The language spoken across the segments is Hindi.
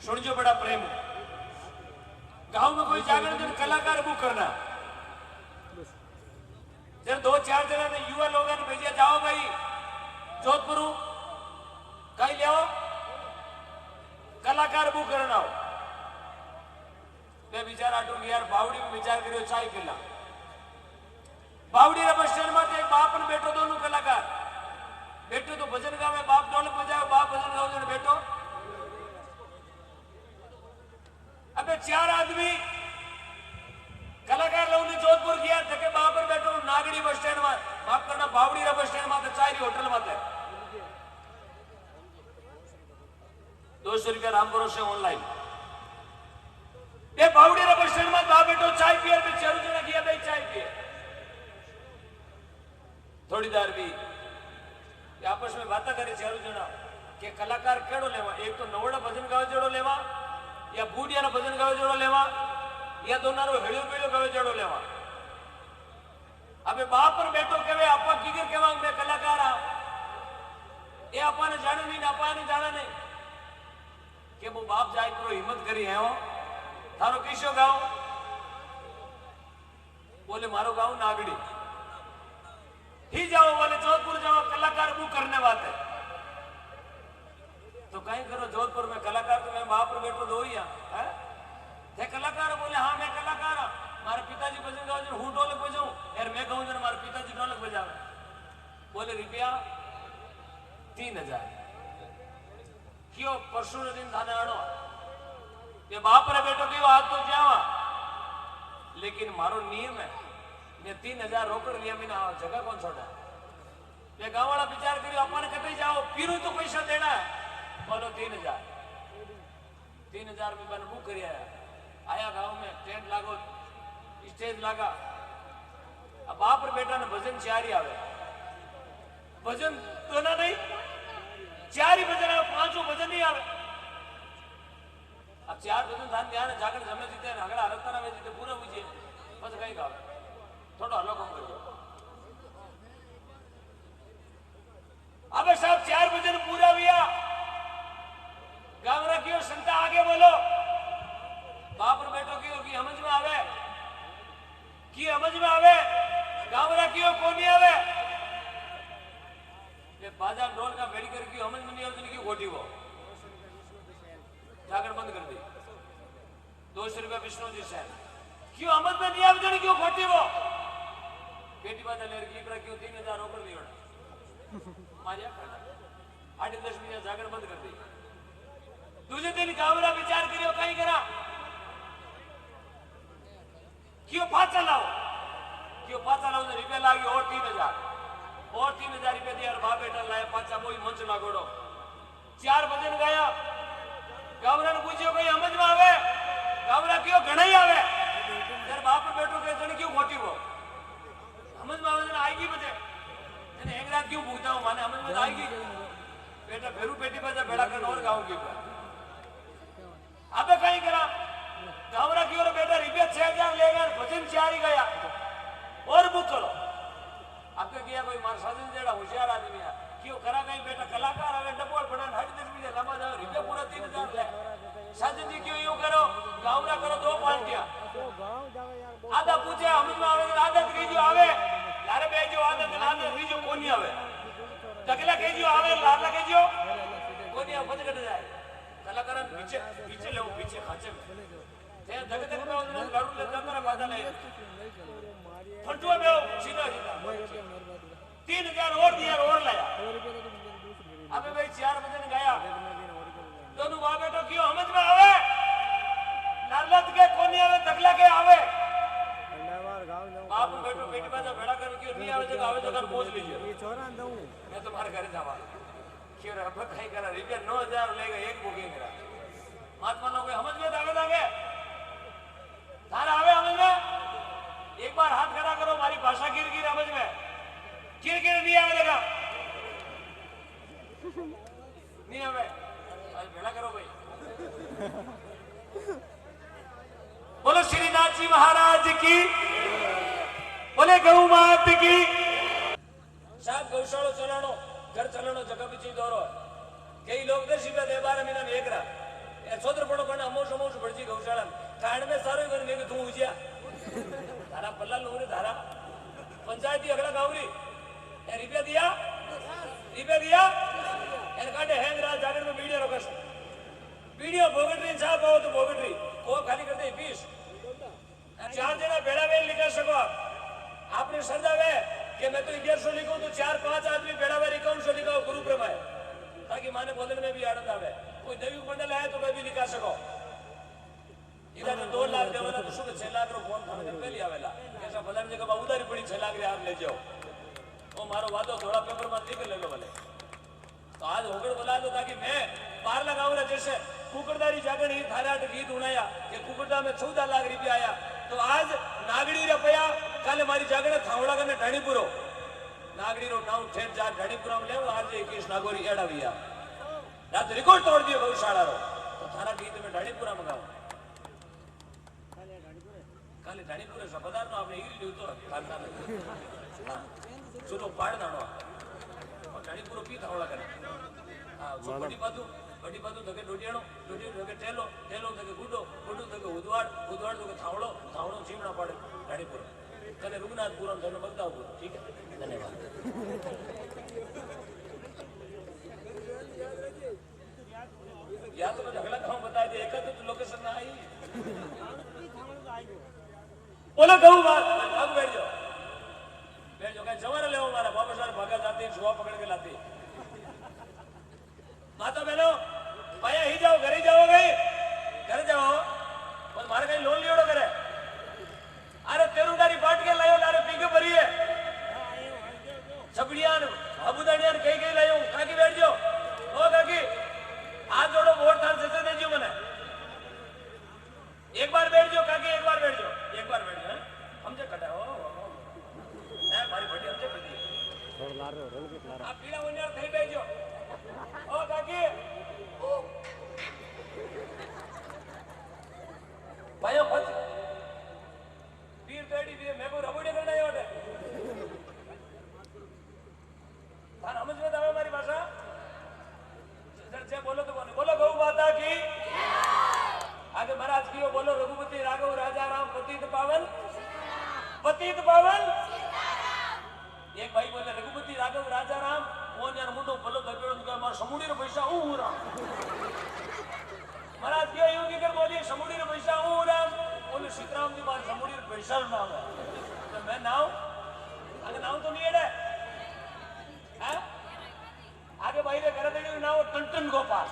सुनजो बड़ा प्रेम। गांव में कोई जागरण दिन कलाकार बुक करना, जब 2-4 जना ने युवा लोगों ने भेजा, जाओ भाई जोधपुर कहीं ले आओ कलाकार बुक करना हो। मैं विचार आटू यार बावड़ी में विचार करो चाय पिला। बावड़ी बस स्टैंड में एक बाप ने बेटो दोनों कलाकार बेटो तो भजन गावे, बाप ढोलक बजावे, बाप भजन गावे जन बेटो। अबे 4 आदमी कलाकार लोग ने जोधपुर किया थके बाप पर बैठो नागरी बस स्टैंड में, बाप करना बावड़ी बस स्टैंड में चाय होटल में 200 रुपया राम भरोसे ऑनलाइन। ये बावड़ी बस स्टैंड में बाप बैठो चाय पिए, चारों जना किया भाई चाय पिए। थोड़ी देर भी आपस में बातें करे चारों जना के कलाकार केड़ो लेवा, एक तो नवड़ा भजन गावे जोड़ो लेवा, या बूढ़िया ना भजन गावे जोड़ो लेवा, या दोनों हेड़ियो पीड़ियो गावे जोड़ो लेवा। अबे बाप पर बैठो कहे आपा किगर कहवा मैं कलाकार आ, ये आपा ने जाने नहीं, आपा ने जाना नहीं के वो बाप जाए करो हिम्मत करी है हो थारो किसो गाओ, बोले मारो गाँव नागड़ी। ही जाओ बोले जोधपुर जाओ कलाकार बुक करने बात है। तो कहीं करो जोधपुर में कलाकार, तो मैं वहां पर बैठो दो ही है थे कलाकार। बोले हाँ मैं कलाकार हाँ, मारे पिताजी भजन गाओ जन हूँ ढोलक बजाऊं यार, मैं कहूँ जन मारे पिताजी ढोलक बजावे। बोले रुपया 3000 क्यों परसों दिन थाने आनो ये बाप रे बेटो क्यों आज तो जावा, लेकिन मारो नियम है मैं 3000 रोकड़ लिया, मैंने जगह कौन छोड़ा। मैं गाँव वाला विचार करियो अपन कटे जाओ फिर तो पैसा देना है, बोलो 3000 में मैंने बुक करिया आया गांव में टेंट लागो स्टेज लगा। अब बाप रे बेटा ने भजन 4 ही आवे, भजन तो ना नहीं 4 ही भजन आवे, 5 भजन नहीं आवे। अब 4 भजन ध्यान ध्यान जाकर जमे जीते हगड़ा हरकता ना जीते पूरा बुझे बस कहीं गावे थोड़ा अलग हो गया। अबे साहब 4 भजन पूरा हुआ, गाँव रखियो संता आगे बोलो, बाप रे बेटो की समझ में आवे, की समझ में आवे, गाँव रखियो कौन नहीं आवे। ये बाजा ढोल का मेडिकल की समझ में नहीं आवे, क्यों खोटी वो जाकर बंद कर दी। 200 रुपया विष्णु जी से क्यों समझ में नहीं आवे, क्यों खोटी वो बेटी बाजा ले रही क्यों 3000 रोकड़ लिया मारिया 8-10 मिनट जाकर बंद कर दी। दूसरे दिन कामरा विचार करियो कहीं करा क्यों पाचा लाओ, तो रुपया लागी और 3000 रुपया दिया बाप बेटा लाया पाचा वो मंच लागोड़ो। 4 भजन गाया, कामरा ने पूछियो कहीं समझ में आवे, कामरा क्यों घना ही आवे यार, बाप बेटो के क्यों खोटी वो समझ में आवे आएगी बजे तेने एक रात क्यों पूछता हूँ माने समझ में आएगी बेटा फेरू पेटी बजा बेड़ा करना और गाऊंगी। अबे कहीं करा कामरा की ओर बेटा रुपया 6000 ले गया, भजन 4 ही गया और बुक करो। आपके किया कोई मार साजन जेड़ा होशियार आदमी है क्यों करा कहीं बेटा कलाकार आवे डबोल बड़ा 10 मिनट लंबा जाओ रुपया पूरा 3000 ले। साजन जी क्यों यूं करो, कामरा करो 2 पार्टियां, आधा पूछे समझ में आवे, आदत कही जो आवे लारे बेजो आदत लारे रीजो कोनी आवे, तकला कही जो आवे लाला कही जो कोनी आवे, बंद कर जाए कलाकार पीछे लो पीछे खाचे में थे धक धक में उन्होंने गाड़ू ले जाकर बाधा ले फंटुआ में सीधा 3000 और दिया और लाया। अबे भाई 4 भजन गाया, दोनों बाप बेटो क्यों समझ में आवे, लालत के कोनी आवे तकला के आवे, बाप बेटो बेटी बाजा भेड़ा कर क्यों नहीं आवे, जगह आवे जगह पहुंच लीजिए मैं तुम्हारे घर जावा क्यों रे। अब कहीं करा रुपया 9000 लेगा एक बुकिंग करा, महात्मा लोग समझ में दागे दागे थारा आवे समझ में, एक बार हाथ खड़ा करो हमारी भाषा गिर गिर समझ में, गिर गिर नहीं आवे लगा नहीं आवे आज भेड़ा करो भाई। बोलो श्रीनाथ जी महाराज की, बोले गौ मात की। साहब गौशाला चलानो घर चलानो जगह पीछे दौरो कई लोग 10 रुपया दे 12 महीना में एक रहा सोत्र पड़ो पूछिया धारा पल्ला लोरे धारा पंचायती अगला गावरी ए रुपया दिया एर काटे हैंग रात जाकर में वीडियो भोगटरी साहब आओ तो भोगटरी को खाली करते 20 चार जना बेड़ा वेल लिखा सको आपने समझावे कि मैं तो 1100 लिखूं तो 4-5 आदमी बेड़ा वेल 5100 लिखो गुरु प्रमाय ताकि माने बोलने में भी आनंद आवे कोई देवी मंडल आए तो मैं भी लिखा सको इधर तो 2 लाख देवाना तो सुबह 6 लाख रो फोन थाने के पहले आवेला कैसा भला ने कहा उधारी पड़ी 6 लाख रे आप ले जाओ ओ मारो वादो थोड़ा पेपर में लिख ले लो भले तो आज होगड़ बोला दो ताकि मैं बाहर लगाऊं रे जैसे कुकड़दारी जागण ही थाराट गीत उनाया कि कुकड़दा में 14 लाख रुपया आया तो आज नागड़ी रुपया काले मारी जागण थावड़ा कने ढाणीपुरो नागड़ी रो नाउ ठेठ जा ढाणीपुरा में लेव आज 21 नागोरी एडाविया रात रिकॉर्ड तोड़ दियो गौशाला रो तो थारा गीत में ढाणीपुरा मंगाओ काले ढाणीपुरे सपदार नो आपने ईरी लियो तो कालना में चलो पाड़ दानो और ढाणीपुरो पी थावड़ा करे हां सो बड़ी बातू तके डोडियाणो तके टेलो तके गुडो तके उदवाड़ तके थावड़ो चीमड़ा पाड़े ढाणीपुर कने रघुनाथपुरम धन बगदापुर ठीक है धन्यवाद या तो मैं अगला गांव बता दे एक तो लोकेशन ना आई बोलो कहूं बात अब बैठ जाओ क्या जवान ले हमारा बाबा साहब भागा जाते हैं जुआ पकड़ के लाते माता बहनों पाया ही जाओ घर जाओ और मारे कहीं लोन लियोड़ो करे अरे तेरुडारी बाट के लायो लारे पीके भरी है छबड़ियान अबुदानियान कहीं लायो काकी बैठ जाओ ओ काकी हाथ जोड़ो वोट थान से दे जियो मने एक बार बैठ जाओ काकी एक बार बैठ जाओ हमसे कटा हो है मारी बड़ी हमसे कटी छोड़ ला रहे हो रंग ला रहा आप पीड़ा वन्यार થઈ બેજો ओ काकी भाइयों फस पीर पेड़ी भी मैं को रबोड़े करना है ओटे थान समझ में आवे हमारी भाषा जर से बोलो तो बोलो गौ माता की आगे महाराज की बोलो रघुपति राघव राजा राम पतित पावन एक भाई बोले रघुपति राघव राजा राम मोन यार मुंडो भलो दबेड़ो तो मार समूडी रो पैसा हूं राम महाराज के यूं की कर बोलिए समूडी रो पैसा हूं राम बोले सीताराम जी मार समूडी रो पैसा नाम है तो मैं नाव आगे नाव तो नहीं है हैं आगे भाई रे घर देड़ी नाव टन गोपाल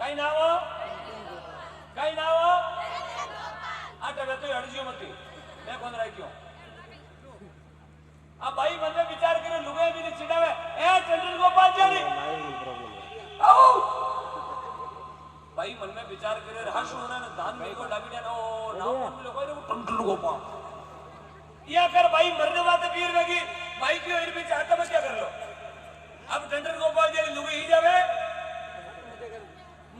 कई नाव आटे वे तो हड़जियो मती मैं कौन राई क्यों अब भाई मन में विचार करे लुगाई भी नहीं चिढ़ावे ए टंडन गोपाल जी आओ भाई मन में विचार करे हर्ष होना ना दान में को डाबी ना ओ नाम मन लोग को टंडन गोपाल या कर भाई मरने वाले पीर लगी भाई क्यों इन बीच आता बस क्या कर लो अब टंडन गोपाल जी लुगाई ही जावे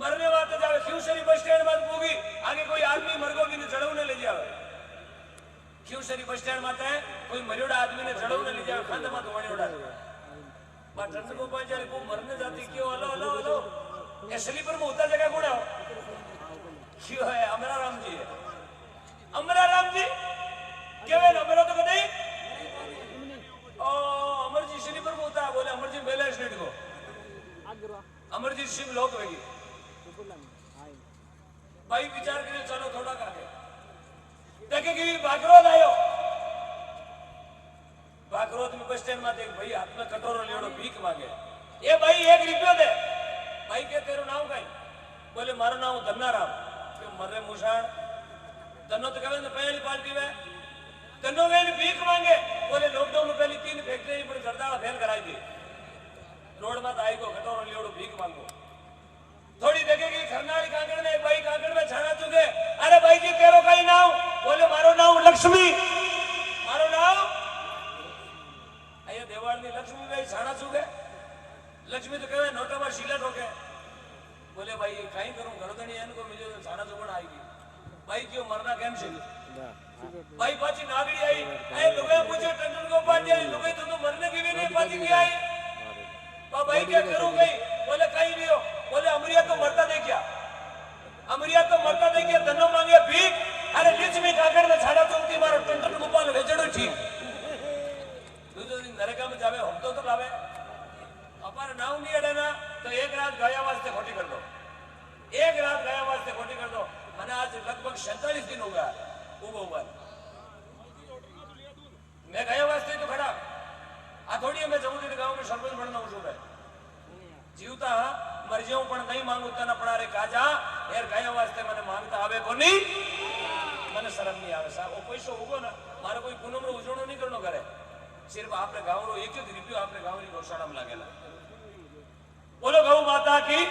मरने वाले जावे शिवशरी बस स्टैंड बाद पूगी आगे कोई आदमी मरगो भी ने चढ़ाऊ ने ले जावे शिवशरी बस स्टैंड माते कोई मरियोड़ा आदमी ने चढ़ाऊ ने ले जावे खांदा मा तो वणियोड़ा बा टंडन गोपाल जी को मरने जाती क्यों हेलो ये स्लीपर में उतर जगह कौन है क्यों है अमरा राम जी केवे अमरा तो कदई ओ अमरजीत स्लीपर में उतर बोले अमरजीत बेला स्टेट को अमरजीत सिंह लोग वेगी भाई विचार करे चलो थोड़ा काके देखे कि बागरोद आयो बागरोद में बस स्टैंड में देख भाई हाथ में कटोरो लेड़ो भीख मांगे ये भाई 1 रुपया दे भाई के तेरो नाम कई बोले मारो नाम धन्नाराम के मरे मुशाण धनो तो कहे पहली पार्टी में धनो वे भीख मांगे बोले लॉकडाउन में पहली 3 फैक्ट्री पर सरदार फेल कराई थी रोड में आई को कटोरो लेड़ो भीख मांगो थोड़ी देखेगी खरनाली कांगड़ में भाई कांगड़ में छाना चुके अरे भाई जी तेरो कई नाम बोले मारो नाम लक्ष्मी मारो नाम आया देवाड़ में लक्ष्मी भाई छाना चुके लक्ष्मी तो कहे नोटा में शीला ठोके बोले भाई कहीं करूं घरदनी इनको मिले तो छाना चुकण आएगी भाई क्यों मरना केम से भाई पाची नागड़ी आई ए लोगे पूछे टंडन गोपाल जी लोगे तो मरने की भी नहीं पाची की आई तो भाई क्या करूं गई बोले कहीं नहीं हो बोले अमरिया तो मरता देखिया धनो मांगे भीख अरे लीच में काके ठीक दूसरे दिन नरेगा में जावे हफ्तो तो लावे अपारे नाव नहीं अड़े ना तो एक रात गया वास्ते खोटी कर दो एक रात गया वास्ते खोटी कर दो मैंने आज लगभग 47 दिन हो गया उबो हुआ मैं गया वास्ते तो खड़ा आ थोड़ी मैं जाऊं तो गांव में सरपंच बनना हूं सुबह जीवता मर जाऊं पण नहीं मांगू तना पड़ा रे काजा यार गया वास्ते मैंने मांगता आवे कोनी મને શરમ નહીં આવે સાહેબ ઓ પૈસો ઉગો ને મારે કોઈ પૂનમનો ઉજવણો નહીં કરનો કરે સિર્ફ આપણે ગામનો એક એક રૂપિયો આપણે ગામની ગૌશાળામાં લાગેલા બોલો ગૌ માતા કી